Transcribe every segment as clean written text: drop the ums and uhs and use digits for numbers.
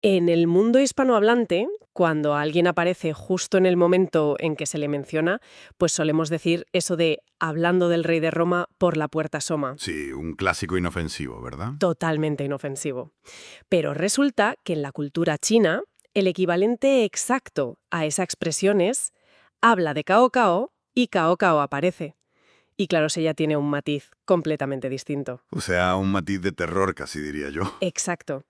En el mundo hispanohablante, cuando alguien aparece justo en el momento en que se le menciona, pues solemos decir eso de hablando del rey de Roma por la puerta asoma. Sí, un clásico inofensivo, ¿verdad? Totalmente inofensivo. Pero resulta que en la cultura china, el equivalente exacto a esa expresión es habla de Cao Cao y Cao Cao aparece. Y claro, ese ya tiene un matiz completamente distinto. O sea, un matiz de terror casi diría yo. Exacto.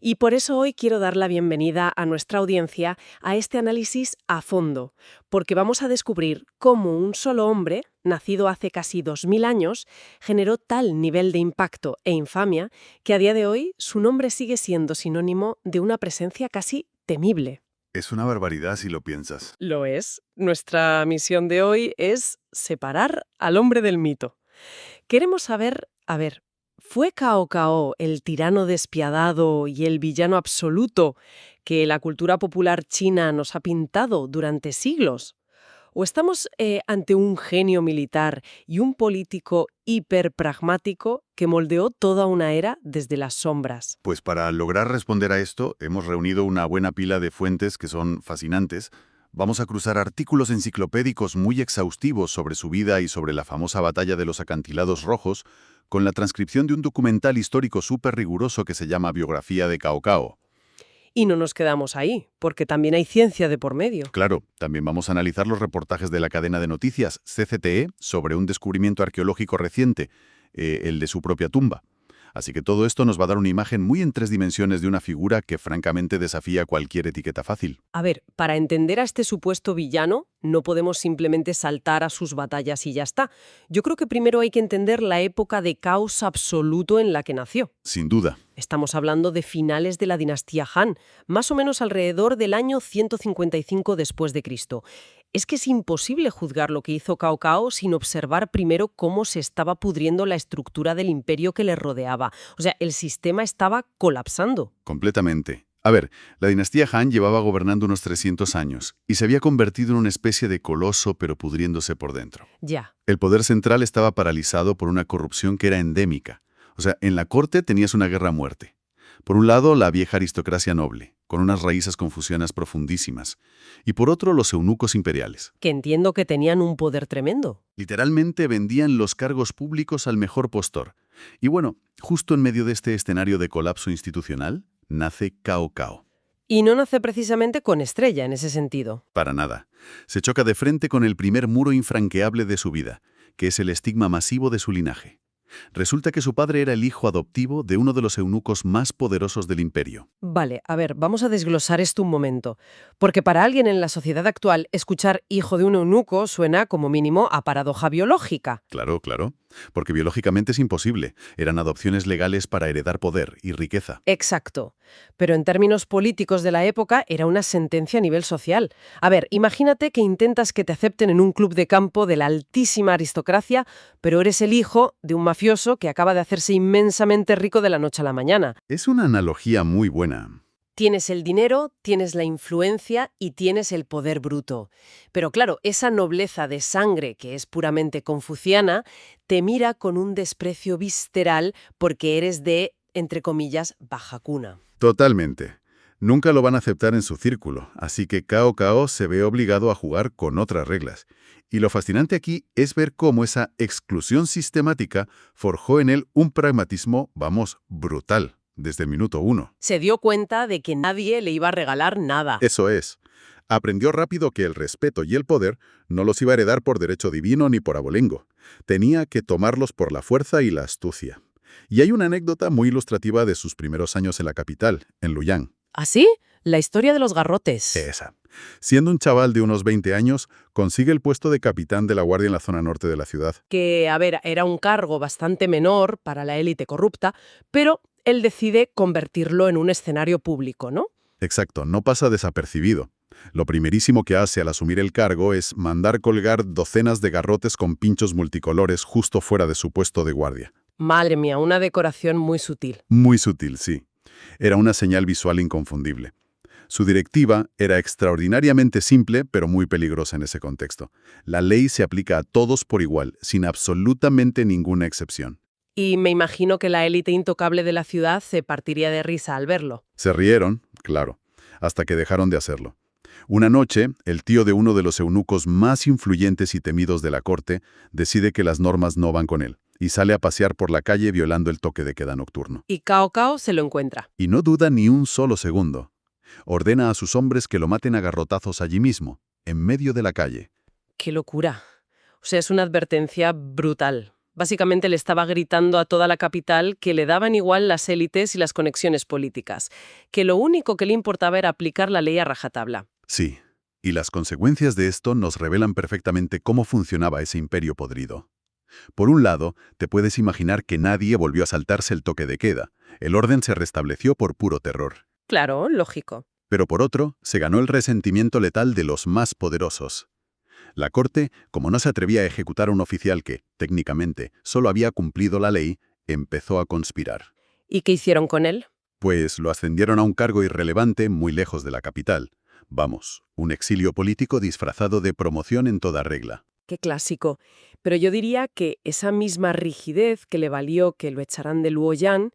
Y por eso hoy quiero dar la bienvenida a nuestra audiencia a este análisis a fondo, porque vamos a descubrir cómo un solo hombre, nacido hace casi 2000 años, generó tal nivel de impacto e infamia que a día de hoy su nombre sigue siendo sinónimo de una presencia casi temible. Es una barbaridad si lo piensas. Lo es. Nuestra misión de hoy es separar al hombre del mito. Queremos saber, a ver, ¿fue Cao Cao el tirano despiadado y el villano absoluto que la cultura popular china nos ha pintado durante siglos? ¿O estamos ante un genio militar y un político hiperpragmático que moldeó toda una era desde las sombras? Pues para lograr responder a esto, hemos reunido una buena pila de fuentes que son fascinantes. Vamos a cruzar artículos enciclopédicos muy exhaustivos sobre su vida y sobre la famosa batalla de los acantilados rojos, con la transcripción de un documental histórico súper riguroso que se llama Biografía de Cao Cao. Y no nos quedamos ahí, porque también hay ciencia de por medio. Claro, también vamos a analizar los reportajes de la cadena de noticias CCTE sobre un descubrimiento arqueológico reciente, el de su propia tumba. Así que todo esto nos va a dar una imagen muy en 3 dimensiones de una figura que francamente desafía cualquier etiqueta fácil. A ver, para entender a este supuesto villano, no podemos simplemente saltar a sus batallas y ya está. Yo creo que primero hay que entender la época de caos absoluto en la que nació. Sin duda. Estamos hablando de finales de la dinastía Han, más o menos alrededor del año 155 después de Cristo. Es que es imposible juzgar lo que hizo Cao Cao sin observar primero cómo se estaba pudriendo la estructura del imperio que le rodeaba. O sea, el sistema estaba colapsando. Completamente. A ver, la dinastía Han llevaba gobernando unos 300 años y se había convertido en una especie de coloso pero pudriéndose por dentro. Ya. El poder central estaba paralizado por una corrupción que era endémica. O sea, en la corte tenías una guerra a muerte. Por un lado, la vieja aristocracia noble, con unas raíces confucianas profundísimas. Y por otro, los eunucos imperiales. Que entiendo que tenían un poder tremendo. Literalmente vendían los cargos públicos al mejor postor. Y bueno, justo en medio de este escenario de colapso institucional, nace Cao Cao. Y no nace precisamente con estrella en ese sentido. Para nada. Se choca de frente con el primer muro infranqueable de su vida, que es el estigma masivo de su linaje. Resulta que su padre era el hijo adoptivo de uno de los eunucos más poderosos del imperio. Vale, a ver, vamos a desglosar esto un momento. Porque para alguien en la sociedad actual, escuchar hijo de un eunuco suena como mínimo a paradoja biológica. Claro, claro. Porque biológicamente es imposible. Eran adopciones legales para heredar poder y riqueza. Exacto. Pero en términos políticos de la época era una sentencia a nivel social. A ver, imagínate que intentas que te acepten en un club de campo de la altísima aristocracia, pero eres el hijo de un mafioso que acaba de hacerse inmensamente rico de la noche a la mañana. Es una analogía muy buena. Tienes el dinero, tienes la influencia y tienes el poder bruto. Pero claro, esa nobleza de sangre, que es puramente confuciana, te mira con un desprecio visceral porque eres de, entre comillas, baja cuna. Totalmente. Nunca lo van a aceptar en su círculo, así que Cao Cao se ve obligado a jugar con otras reglas. Y lo fascinante aquí es ver cómo esa exclusión sistemática forjó en él un pragmatismo, vamos, brutal, desde el minuto uno. Se dio cuenta de que nadie le iba a regalar nada. Eso es. Aprendió rápido que el respeto y el poder no los iba a heredar por derecho divino ni por abolengo. Tenía que tomarlos por la fuerza y la astucia. Y hay una anécdota muy ilustrativa de sus primeros años en la capital, en Luoyang. ¿Así? La historia de los garrotes. Esa. Siendo un chaval de unos 20 años, consigue el puesto de capitán de la guardia en la zona norte de la ciudad. Que, a ver, era un cargo bastante menor para la élite corrupta, pero él decide convertirlo en un escenario público, ¿no? Exacto, no pasa desapercibido. Lo primerísimo que hace al asumir el cargo es mandar colgar docenas de garrotes con pinchos multicolores justo fuera de su puesto de guardia. Madre mía, una decoración muy sutil. Muy sutil, sí. Era una señal visual inconfundible. Su directiva era extraordinariamente simple, pero muy peligrosa en ese contexto. La ley se aplica a todos por igual, sin absolutamente ninguna excepción. Y me imagino que la élite intocable de la ciudad se partiría de risa al verlo. Se rieron, claro, hasta que dejaron de hacerlo. Una noche, el tío de uno de los eunucos más influyentes y temidos de la corte decide que las normas no van con él y sale a pasear por la calle violando el toque de queda nocturno. Y Cao Cao se lo encuentra. Y no duda ni un solo segundo. Ordena a sus hombres que lo maten a garrotazos allí mismo, en medio de la calle. ¡Qué locura! O sea, es una advertencia brutal. Básicamente le estaba gritando a toda la capital que le daban igual las élites y las conexiones políticas, que lo único que le importaba era aplicar la ley a rajatabla. Sí, y las consecuencias de esto nos revelan perfectamente cómo funcionaba ese imperio podrido. Por un lado, te puedes imaginar que nadie volvió a saltarse el toque de queda. El orden se restableció por puro terror. Claro, lógico. Pero por otro, se ganó el resentimiento letal de los más poderosos. La corte, como no se atrevía a ejecutar a un oficial que, técnicamente, solo había cumplido la ley, empezó a conspirar. ¿Y qué hicieron con él? Pues lo ascendieron a un cargo irrelevante muy lejos de la capital. Vamos, un exilio político disfrazado de promoción en toda regla. Qué clásico. Pero yo diría que esa misma rigidez que le valió que lo echaran de Luoyang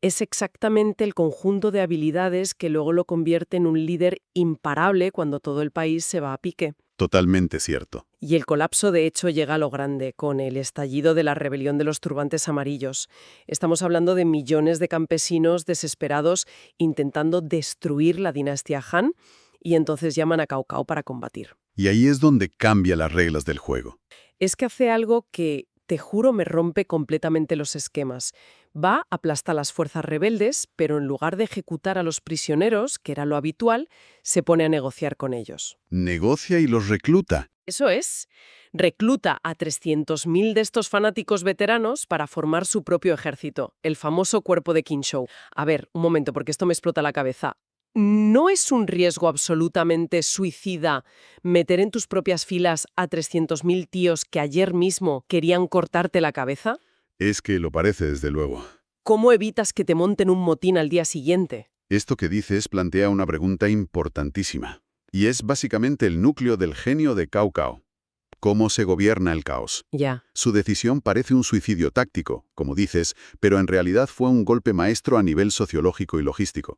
es exactamente el conjunto de habilidades que luego lo convierte en un líder imparable cuando todo el país se va a pique. Totalmente cierto. Y el colapso, de hecho, llega a lo grande, con el estallido de la rebelión de los turbantes amarillos. Estamos hablando de millones de campesinos desesperados intentando destruir la dinastía Han, y entonces llaman a Cao Cao para combatir. Y ahí es donde cambia las reglas del juego. Es que hace algo que, te juro, me rompe completamente los esquemas. Va, aplasta a las fuerzas rebeldes, pero en lugar de ejecutar a los prisioneros, que era lo habitual, se pone a negociar con ellos. Negocia y los recluta. Eso es. Recluta a 300.000 de estos fanáticos veteranos para formar su propio ejército, el famoso cuerpo de Qin Shou. A ver, un momento, porque esto me explota la cabeza. ¿No es un riesgo absolutamente suicida meter en tus propias filas a 300.000 tíos que ayer mismo querían cortarte la cabeza? Es que lo parece, desde luego. ¿Cómo evitas que te monten un motín al día siguiente? Esto que dices plantea una pregunta importantísima. Y es básicamente el núcleo del genio de Cao Cao. ¿Cómo se gobierna el caos? Ya. Su decisión parece un suicidio táctico, como dices, pero en realidad fue un golpe maestro a nivel sociológico y logístico.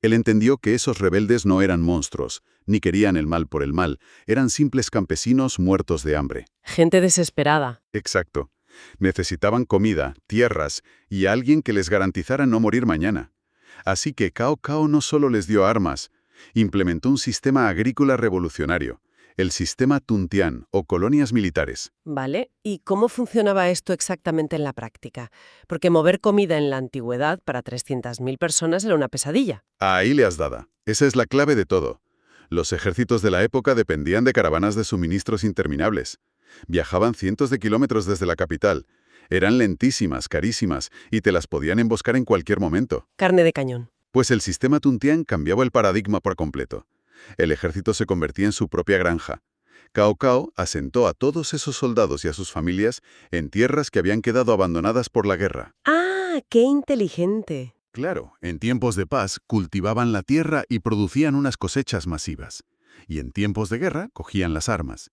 Él entendió que esos rebeldes no eran monstruos, ni querían el mal por el mal, eran simples campesinos muertos de hambre. Gente desesperada. Exacto. Necesitaban comida, tierras y alguien que les garantizara no morir mañana. Así que Cao Cao no solo les dio armas, implementó un sistema agrícola revolucionario, el sistema Tuntian o colonias militares. Vale, ¿y cómo funcionaba esto exactamente en la práctica? Porque mover comida en la antigüedad para 300.000 personas era una pesadilla. Ahí le has dado. Esa es la clave de todo. Los ejércitos de la época dependían de caravanas de suministros interminables. Viajaban cientos de kilómetros desde la capital. Eran lentísimas, carísimas, y te las podían emboscar en cualquier momento. Carne de cañón. Pues el sistema Tuntian cambiaba el paradigma por completo. El ejército se convertía en su propia granja. Cao Cao asentó a todos esos soldados y a sus familias en tierras que habían quedado abandonadas por la guerra. ¡Ah, qué inteligente! Claro, en tiempos de paz cultivaban la tierra y producían unas cosechas masivas. Y en tiempos de guerra cogían las armas.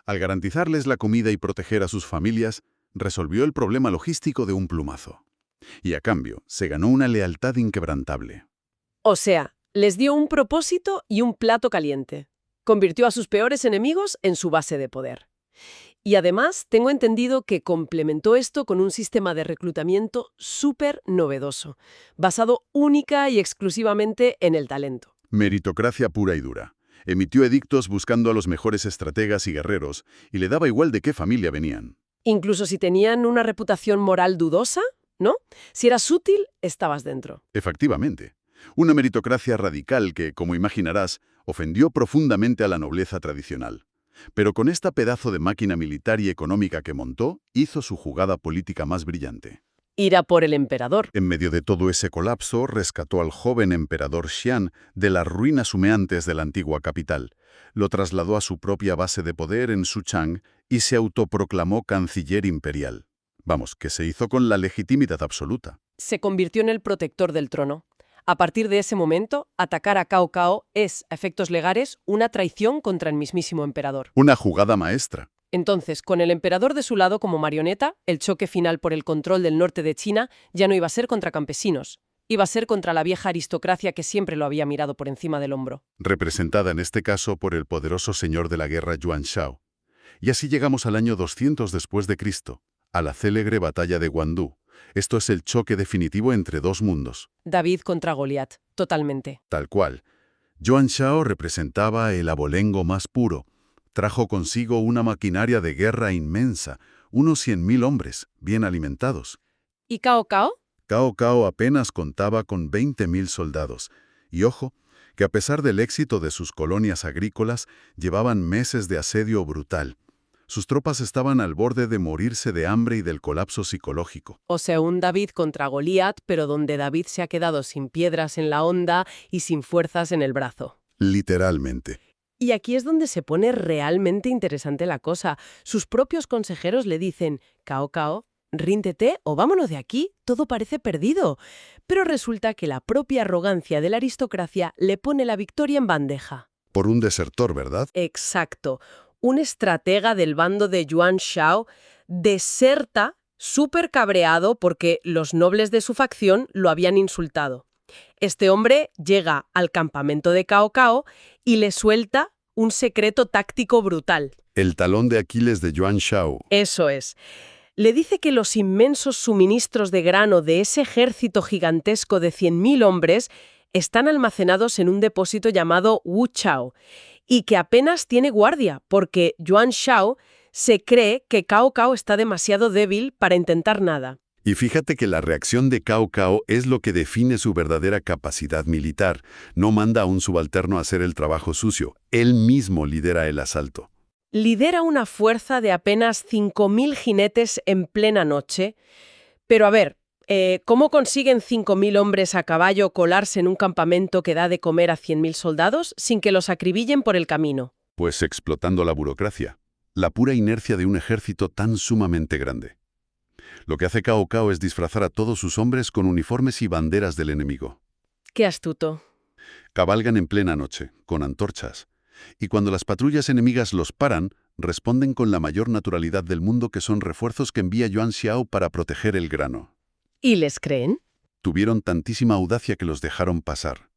Al garantizarles la comida y proteger a sus familias, resolvió el problema logístico de un plumazo. Y a cambio, se ganó una lealtad inquebrantable. O sea, les dio un propósito y un plato caliente. Convirtió a sus peores enemigos en su base de poder. Y además, tengo entendido que complementó esto con un sistema de reclutamiento súper novedoso, basado única y exclusivamente en el talento. Meritocracia pura y dura. Emitió edictos buscando a los mejores estrategas y guerreros, y le daba igual de qué familia venían. Incluso si tenían una reputación moral dudosa, ¿no? Si eras útil, estabas dentro. Efectivamente. Una meritocracia radical que, como imaginarás, ofendió profundamente a la nobleza tradicional. Pero con esta pedazo de máquina militar y económica que montó, hizo su jugada política más brillante. Ir a por el emperador. En medio de todo ese colapso, rescató al joven emperador Xian de las ruinas humeantes de la antigua capital, lo trasladó a su propia base de poder en Xuchang y se autoproclamó canciller imperial. Vamos, que se hizo con la legitimidad absoluta. Se convirtió en el protector del trono. A partir de ese momento, atacar a Cao Cao es, a efectos legales, una traición contra el mismísimo emperador. Una jugada maestra. Entonces, con el emperador de su lado como marioneta, el choque final por el control del norte de China ya no iba a ser contra campesinos, iba a ser contra la vieja aristocracia que siempre lo había mirado por encima del hombro. Representada en este caso por el poderoso señor de la guerra Yuan Shao. Y así llegamos al año 200 después de Cristo, a la célebre batalla de Guandú. Esto es el choque definitivo entre dos mundos. David contra Goliat, totalmente. Tal cual. Yuan Shao representaba el abolengo más puro. Trajo consigo una maquinaria de guerra inmensa, unos 100.000 hombres, bien alimentados. ¿Y Cao Cao? Cao Cao apenas contaba con 20.000 soldados. Y ojo, que a pesar del éxito de sus colonias agrícolas, llevaban meses de asedio brutal. Sus tropas estaban al borde de morirse de hambre y del colapso psicológico. O sea, un David contra Goliat, pero donde David se ha quedado sin piedras en la honda y sin fuerzas en el brazo. Literalmente. Y aquí es donde se pone realmente interesante la cosa. Sus propios consejeros le dicen, Cao Cao, ríndete o vámonos de aquí, todo parece perdido. Pero resulta que la propia arrogancia de la aristocracia le pone la victoria en bandeja. Por un desertor, ¿verdad? Exacto. Un estratega del bando de Yuan Shao deserta súper cabreado porque los nobles de su facción lo habían insultado. Este hombre llega al campamento de Cao Cao y le suelta un secreto táctico brutal. El talón de Aquiles de Yuan Shao. Eso es. Le dice que los inmensos suministros de grano de ese ejército gigantesco de 100.000 hombres están almacenados en un depósito llamado Wu Chao y que apenas tiene guardia porque Yuan Shao se cree que Cao Cao está demasiado débil para intentar nada. Y fíjate que la reacción de Cao Cao es lo que define su verdadera capacidad militar. No manda a un subalterno a hacer el trabajo sucio. Él mismo lidera el asalto. Lidera una fuerza de apenas 5.000 jinetes en plena noche. Pero a ver, ¿cómo consiguen 5.000 hombres a caballo colarse en un campamento que da de comer a 100.000 soldados sin que los acribillen por el camino? Pues explotando la burocracia. La pura inercia de un ejército tan sumamente grande. Lo que hace Cao Cao es disfrazar a todos sus hombres con uniformes y banderas del enemigo. ¡Qué astuto! Cabalgan en plena noche, con antorchas. Y cuando las patrullas enemigas los paran, responden con la mayor naturalidad del mundo que son refuerzos que envía Yuan Shao para proteger el grano. ¿Y les creen? Tuvieron tantísima audacia que los dejaron pasar.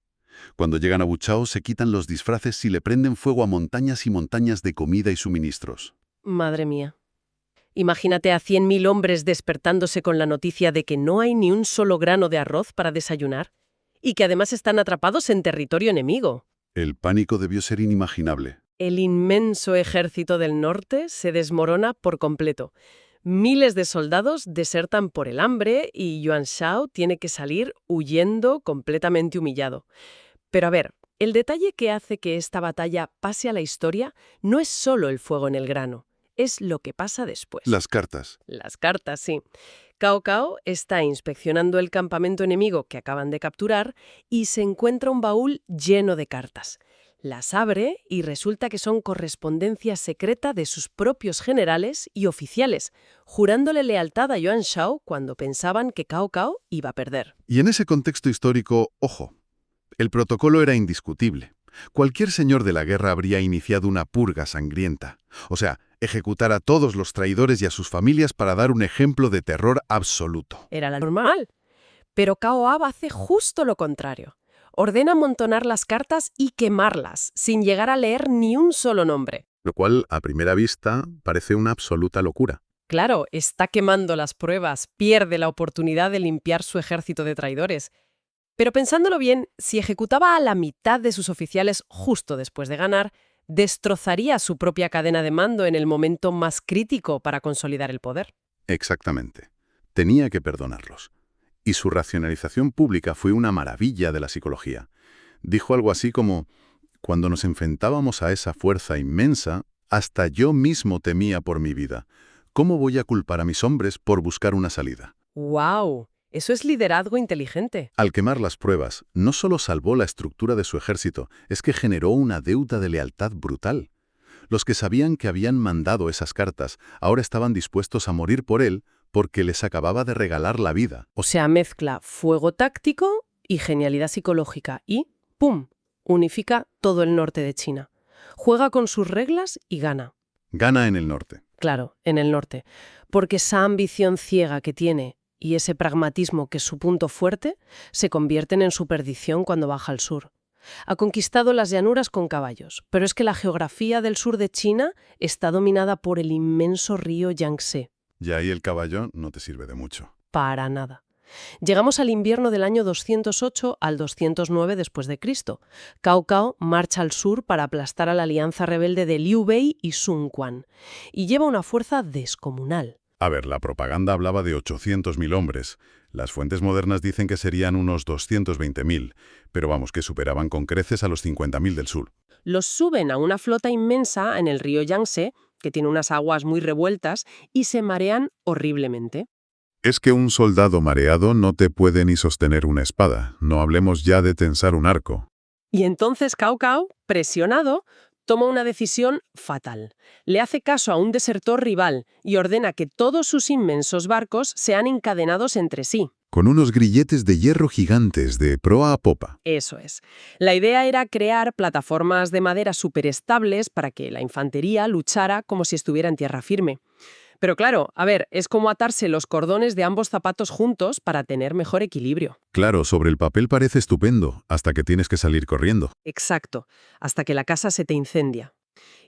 Cuando llegan a Wu Chao se quitan los disfraces y le prenden fuego a montañas y montañas de comida y suministros. Madre mía. Imagínate a 100.000 hombres despertándose con la noticia de que no hay ni un solo grano de arroz para desayunar y que además están atrapados en territorio enemigo. El pánico debió ser inimaginable. El inmenso ejército del norte se desmorona por completo. Miles de soldados desertan por el hambre y Yuan Shao tiene que salir huyendo completamente humillado. Pero a ver, el detalle que hace que esta batalla pase a la historia no es solo el fuego en el grano, es lo que pasa después. Las cartas. Las cartas, sí. Cao Cao está inspeccionando el campamento enemigo que acaban de capturar y se encuentra un baúl lleno de cartas. Las abre y resulta que son correspondencia secreta de sus propios generales y oficiales, jurándole lealtad a Yuan Shao cuando pensaban que Cao Cao iba a perder. Y en ese contexto histórico, ojo, el protocolo era indiscutible. Cualquier señor de la guerra habría iniciado una purga sangrienta. O sea, ejecutar a todos los traidores y a sus familias para dar un ejemplo de terror absoluto. Era la normal. Pero Cao Ab hace justo lo contrario. Ordena amontonar las cartas y quemarlas, sin llegar a leer ni un solo nombre. Lo cual, a primera vista, parece una absoluta locura. Claro, está quemando las pruebas, pierde la oportunidad de limpiar su ejército de traidores. Pero pensándolo bien, si ejecutaba a la mitad de sus oficiales justo después de ganar, destrozaría su propia cadena de mando en el momento más crítico para consolidar el poder. Exactamente. Tenía que perdonarlos. Y su racionalización pública fue una maravilla de la psicología. Dijo algo así como, cuando nos enfrentábamos a esa fuerza inmensa, hasta yo mismo temía por mi vida. ¿Cómo voy a culpar a mis hombres por buscar una salida? ¡Wow! Eso es liderazgo inteligente. Al quemar las pruebas, no solo salvó la estructura de su ejército, es que generó una deuda de lealtad brutal. Los que sabían que habían mandado esas cartas ahora estaban dispuestos a morir por él porque les acababa de regalar la vida. O sea, mezcla fuego táctico y genialidad psicológica y ¡pum!, unifica todo el norte de China. Juega con sus reglas y gana. Gana en el norte. Claro, en el norte. Porque esa ambición ciega que tiene y ese pragmatismo que es su punto fuerte se convierten en su perdición cuando baja al sur. Ha conquistado las llanuras con caballos, pero es que la geografía del sur de China está dominada por el inmenso río Yangtze. Y ahí el caballo no te sirve de mucho. Para nada. Llegamos al invierno del año 208 al 209 después de Cristo. Cao Cao marcha al sur para aplastar a la alianza rebelde de Liu Bei y Sun Quan, y lleva una fuerza descomunal. A ver, la propaganda hablaba de 800.000 hombres. Las fuentes modernas dicen que serían unos 220.000, pero vamos, que superaban con creces a los 50.000 del sur. Los suben a una flota inmensa en el río Yangtze, que tiene unas aguas muy revueltas, y se marean horriblemente. Es que un soldado mareado no te puede ni sostener una espada, no hablemos ya de tensar un arco. Y entonces Cao Cao, presionado, toma una decisión fatal. Le hace caso a un desertor rival y ordena que todos sus inmensos barcos sean encadenados entre sí. Con unos grilletes de hierro gigantes de proa a popa. Eso es. La idea era crear plataformas de madera superestables para que la infantería luchara como si estuviera en tierra firme. Pero claro, a ver, es como atarse los cordones de ambos zapatos juntos para tener mejor equilibrio. Claro, sobre el papel parece estupendo, hasta que tienes que salir corriendo. Exacto, hasta que la casa se te incendia.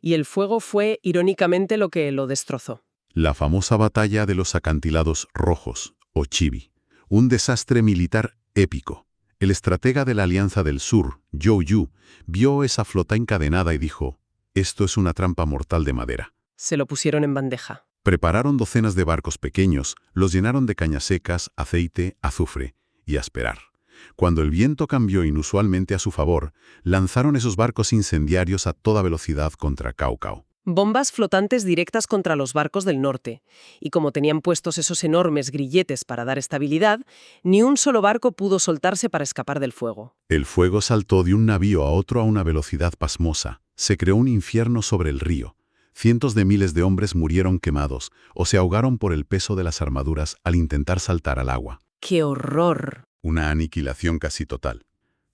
Y el fuego fue, irónicamente, lo que lo destrozó. La famosa batalla de los acantilados rojos, o Chibi. Un desastre militar épico. El estratega de la Alianza del Sur, Zhou Yu, vio esa flota encadenada y dijo, «Esto es una trampa mortal de madera». Se lo pusieron en bandeja. Prepararon docenas de barcos pequeños, los llenaron de cañas secas, aceite, azufre y a esperar. Cuando el viento cambió inusualmente a su favor, lanzaron esos barcos incendiarios a toda velocidad contra Cao Cao. Bombas flotantes directas contra los barcos del norte. Y como tenían puestos esos enormes grilletes para dar estabilidad, ni un solo barco pudo soltarse para escapar del fuego. El fuego saltó de un navío a otro a una velocidad pasmosa. Se creó un infierno sobre el río. Cientos de miles de hombres murieron quemados o se ahogaron por el peso de las armaduras al intentar saltar al agua. ¡Qué horror! Una aniquilación casi total.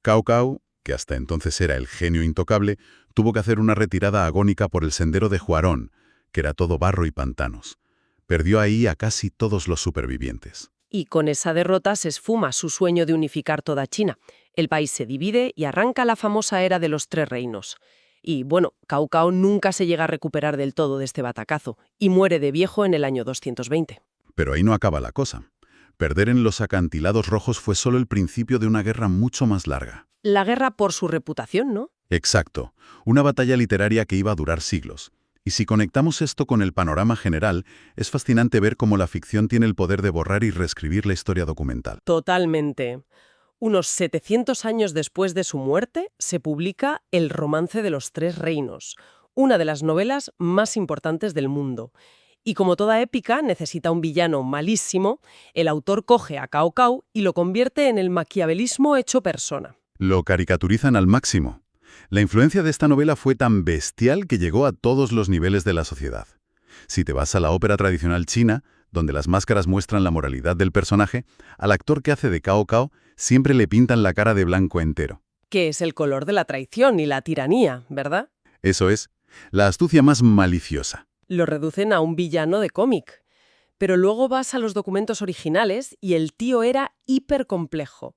Cao Cao, que hasta entonces era el genio intocable, tuvo que hacer una retirada agónica por el sendero de Huarón, que era todo barro y pantanos. Perdió ahí a casi todos los supervivientes. Y con esa derrota se esfuma su sueño de unificar toda China. El país se divide y arranca la famosa era de los tres reinos. Y bueno, Cao Cao nunca se llega a recuperar del todo de este batacazo y muere de viejo en el año 220. Pero ahí no acaba la cosa. Perder en los acantilados rojos fue solo el principio de una guerra mucho más larga. La guerra por su reputación, ¿no? Exacto, una batalla literaria que iba a durar siglos. Y si conectamos esto con el panorama general, es fascinante ver cómo la ficción tiene el poder de borrar y reescribir la historia documental. Totalmente. Unos 700 años después de su muerte, se publica El romance de los tres reinos, una de las novelas más importantes del mundo. Y como toda épica necesita un villano malísimo, el autor coge a Cao Cao y lo convierte en el maquiavelismo hecho persona. Lo caricaturizan al máximo. La influencia de esta novela fue tan bestial que llegó a todos los niveles de la sociedad. Si te vas a la ópera tradicional china, donde las máscaras muestran la moralidad del personaje, al actor que hace de Cao Cao siempre le pintan la cara de blanco entero. Que es el color de la traición y la tiranía, ¿verdad? Eso es, la astucia más maliciosa. Lo reducen a un villano de cómic. Pero luego vas a los documentos originales y el tío era hipercomplejo.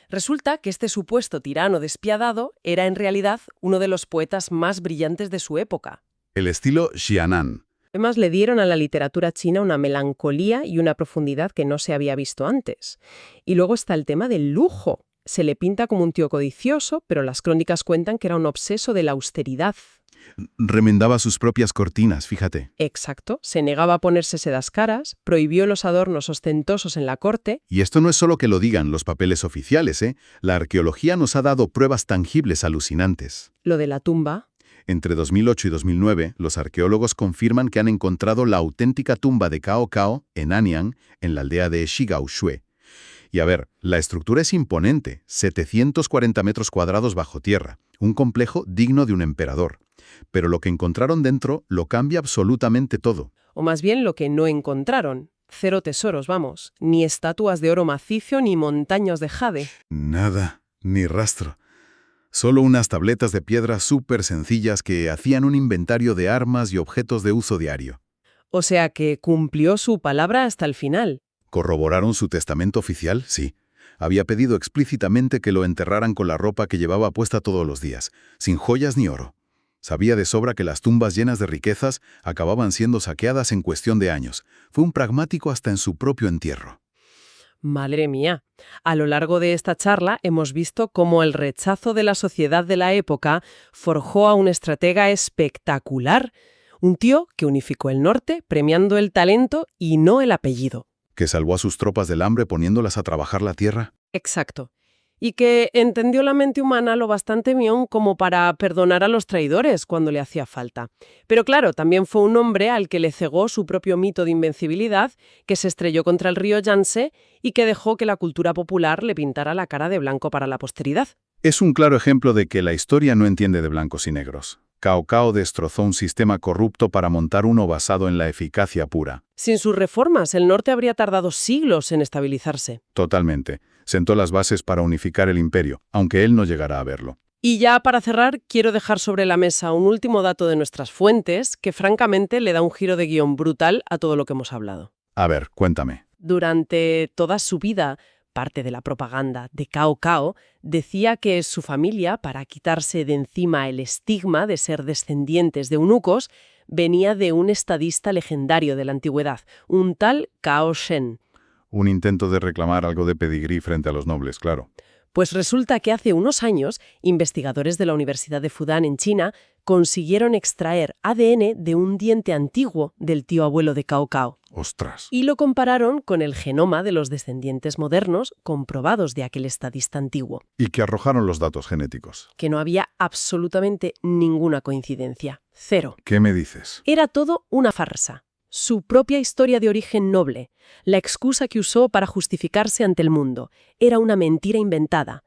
Resulta que este supuesto tirano despiadado era en realidad uno de los poetas más brillantes de su época. El estilo Xianan. Además, le dieron a la literatura china una melancolía y una profundidad que no se había visto antes. Y luego está el tema del lujo. Se le pinta como un tío codicioso, pero las crónicas cuentan que era un obseso de la austeridad. Remendaba sus propias cortinas, fíjate. Exacto. Se negaba a ponerse sedas caras, prohibió los adornos ostentosos en la corte. Y esto no es solo que lo digan los papeles oficiales, ¿eh? La arqueología nos ha dado pruebas tangibles alucinantes. Lo de la tumba. Entre 2008 y 2009, los arqueólogos confirman que han encontrado la auténtica tumba de Cao Cao en Anyang, en la aldea de Shigaoshui. Y a ver, la estructura es imponente, 740 metros cuadrados bajo tierra, un complejo digno de un emperador. Pero lo que encontraron dentro lo cambia absolutamente todo. O más bien lo que no encontraron. 0 tesoros, vamos. Ni estatuas de oro macizo ni montañas de jade. Nada, ni rastro. Solo unas tabletas de piedra súper sencillas que hacían un inventario de armas y objetos de uso diario. O sea que cumplió su palabra hasta el final. ¿Corroboraron su testamento oficial? Sí. Había pedido explícitamente que lo enterraran con la ropa que llevaba puesta todos los días, sin joyas ni oro. Sabía de sobra que las tumbas llenas de riquezas acababan siendo saqueadas en cuestión de años. Fue un pragmático hasta en su propio entierro. Madre mía, a lo largo de esta charla hemos visto cómo el rechazo de la sociedad de la época forjó a un estratega espectacular, un tío que unificó el norte premiando el talento y no el apellido. Que salvó a sus tropas del hambre poniéndolas a trabajar la tierra. Exacto. Y que entendió la mente humana lo bastante bien como para perdonar a los traidores cuando le hacía falta. Pero claro, también fue un hombre al que le cegó su propio mito de invencibilidad, que se estrelló contra el río Yangtze y que dejó que la cultura popular le pintara la cara de blanco para la posteridad. Es un claro ejemplo de que la historia no entiende de blancos y negros. Cao Cao destrozó un sistema corrupto para montar uno basado en la eficacia pura. Sin sus reformas, el norte habría tardado siglos en estabilizarse. Totalmente. Sentó las bases para unificar el imperio, aunque él no llegara a verlo. Y ya para cerrar, quiero dejar sobre la mesa un último dato de nuestras fuentes que francamente le da un giro de guión brutal a todo lo que hemos hablado. A ver, cuéntame. Durante toda su vida, parte de la propaganda de Cao Cao decía que su familia, para quitarse de encima el estigma de ser descendientes de eunucos, venía de un estadista legendario de la antigüedad, un tal Cao Shen. Un intento de reclamar algo de pedigrí frente a los nobles, claro. Pues resulta que hace unos años, investigadores de la Universidad de Fudan en China consiguieron extraer ADN de un diente antiguo del tío abuelo de Cao Cao. ¡Ostras! Y lo compararon con el genoma de los descendientes modernos comprobados de aquel estadista antiguo. Y que arrojaron los datos genéticos. Que no había absolutamente ninguna coincidencia. Cero. ¿Qué me dices? Era todo una farsa. Su propia historia de origen noble, la excusa que usó para justificarse ante el mundo, era una mentira inventada.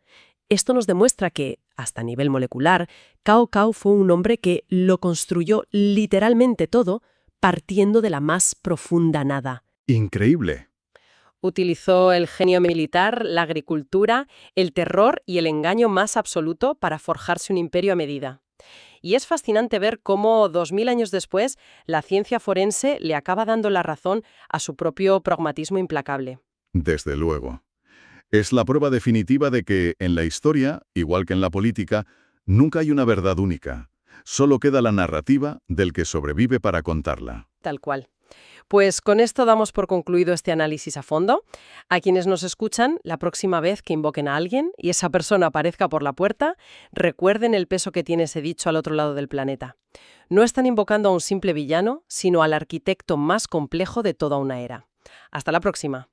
Esto nos demuestra que, hasta a nivel molecular, Cao Cao fue un hombre que lo construyó literalmente todo, partiendo de la más profunda nada. ¡Increíble! Utilizó el genio militar, la agricultura, el terror y el engaño más absoluto para forjarse un imperio a medida. Y es fascinante ver cómo 2000 años después la ciencia forense le acaba dando la razón a su propio pragmatismo implacable. Desde luego. Es la prueba definitiva de que, en la historia, igual que en la política, nunca hay una verdad única. Solo queda la narrativa del que sobrevive para contarla. Tal cual. Pues con esto damos por concluido este análisis a fondo. A quienes nos escuchan, la próxima vez que invoquen a alguien y esa persona aparezca por la puerta, recuerden el peso que tiene ese dicho al otro lado del planeta. No están invocando a un simple villano, sino al arquitecto más complejo de toda una era. Hasta la próxima.